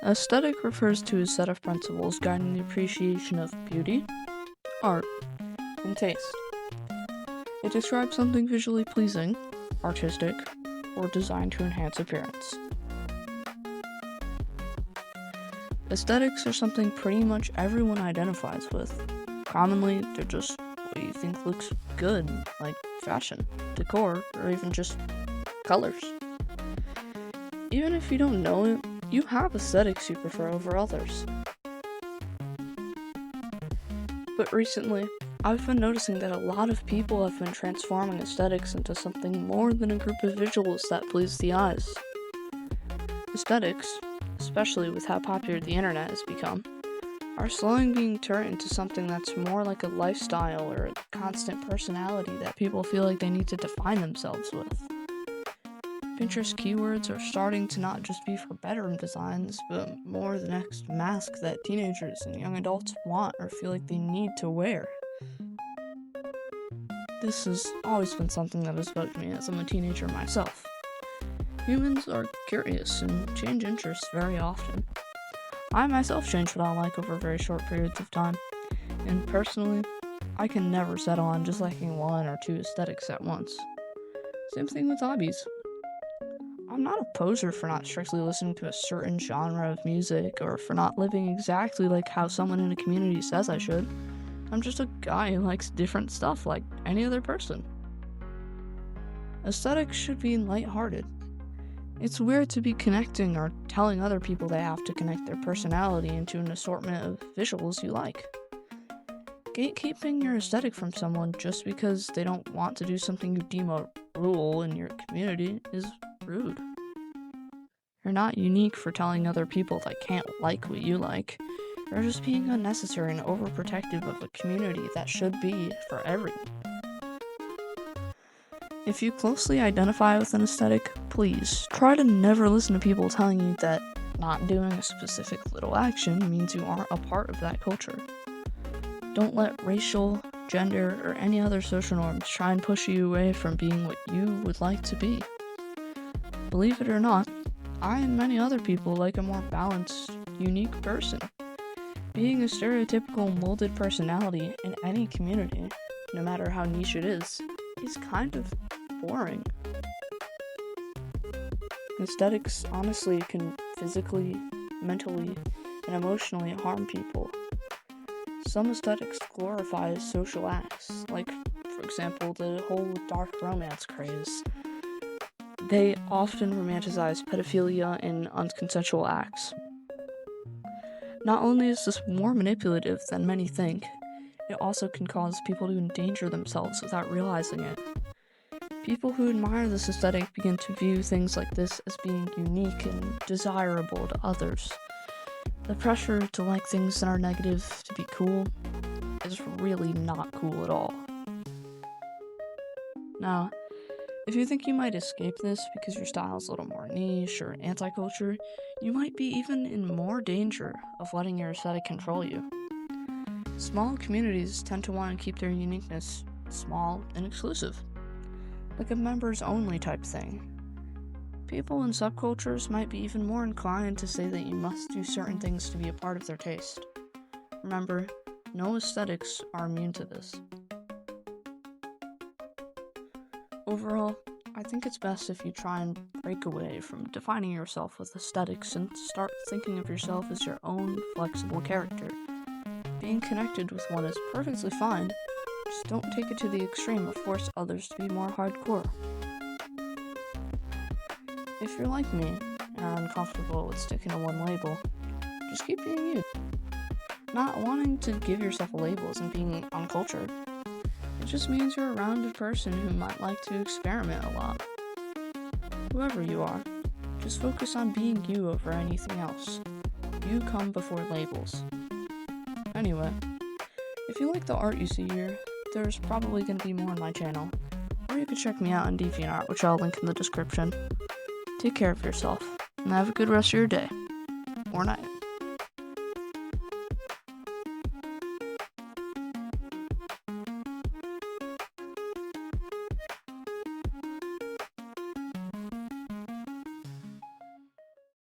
Aesthetic refers to a set of principles guiding the appreciation of beauty, art, and taste. It describes something visually pleasing, artistic, or designed to enhance appearance. Aesthetics are something pretty much everyone identifies with. Commonly, they're just what you think looks good, like fashion, decor, or even just colors. Even if you don't know it, you have aesthetics you prefer over others. But recently, I've been noticing that a lot of people have been transforming aesthetics into something more than a group of visuals that please the eyes. Aesthetics, especially with how popular the internet has become, are slowly being turned into something that's more like a lifestyle or a constant personality that people feel like they need to define themselves with. Pinterest keywords are starting to not just be for bedroom designs, but more the next mask that teenagers and young adults want or feel like they need to wear. This has always been something that has bugged me as I'm a teenager myself. Humans are curious and change interests very often. I myself change what I like over very short periods of time, and personally, I can never settle on just liking one or two aesthetics at once. Same thing with hobbies. I'm not a poser for not strictly listening to a certain genre of music or for not living exactly like how someone in a community says I should. I'm just a guy who likes different stuff like any other person. Aesthetics should be lighthearted. It's weird to be connecting or telling other people they have to connect their personality into an assortment of visuals you like. Gatekeeping your aesthetic from someone just because they don't want to do something you deem a rule in your community is rude. You're not unique for telling other people they can't like what you like. You're just being unnecessary and overprotective of a community that should be for everyone. If you closely identify with an aesthetic, please try to never listen to people telling you that not doing a specific little action means you aren't a part of that culture. Don't let racial, gender, or any other social norms try and push you away from being what you would like to be. Believe it or not, I and many other people like a more balanced, unique person. Being a stereotypical molded personality in any community, no matter how niche it is kind of boring. Aesthetics honestly can physically, mentally, and emotionally harm people. Some aesthetics glorify social acts, like, for example, the whole dark romance craze. They often romanticize pedophilia and unconsensual acts. Not only is this more manipulative than many think, it also can cause people to endanger themselves without realizing it. People who admire this aesthetic begin to view things like this as being unique and desirable to others. The pressure to like things that are negative to be cool is really not cool at all. Now, if you think you might escape this because your style is a little more niche or anti-culture, you might be even in more danger of letting your aesthetic control you. Small communities tend to want to keep their uniqueness small and exclusive, like a members-only type thing. People in subcultures might be even more inclined to say that you must do certain things to be a part of their taste. Remember, no aesthetics are immune to this. Overall, I think it's best if you try and break away from defining yourself with aesthetics and start thinking of yourself as your own flexible character. Being connected with one is perfectly fine, just don't take it to the extreme of force others to be more hardcore. If you're like me and are uncomfortable with sticking to one label, just keep being you. Not wanting to give yourself a label isn't being uncultured. It just means you're a rounded person who might like to experiment a lot. Whoever you are, just focus on being you over anything else. You come before labels. Anyway, if you like the art you see here, there's probably going to be more on my channel, or you could check me out on DeviantArt, which I'll link in the description. Take care of yourself, and have a good rest of your day, or night.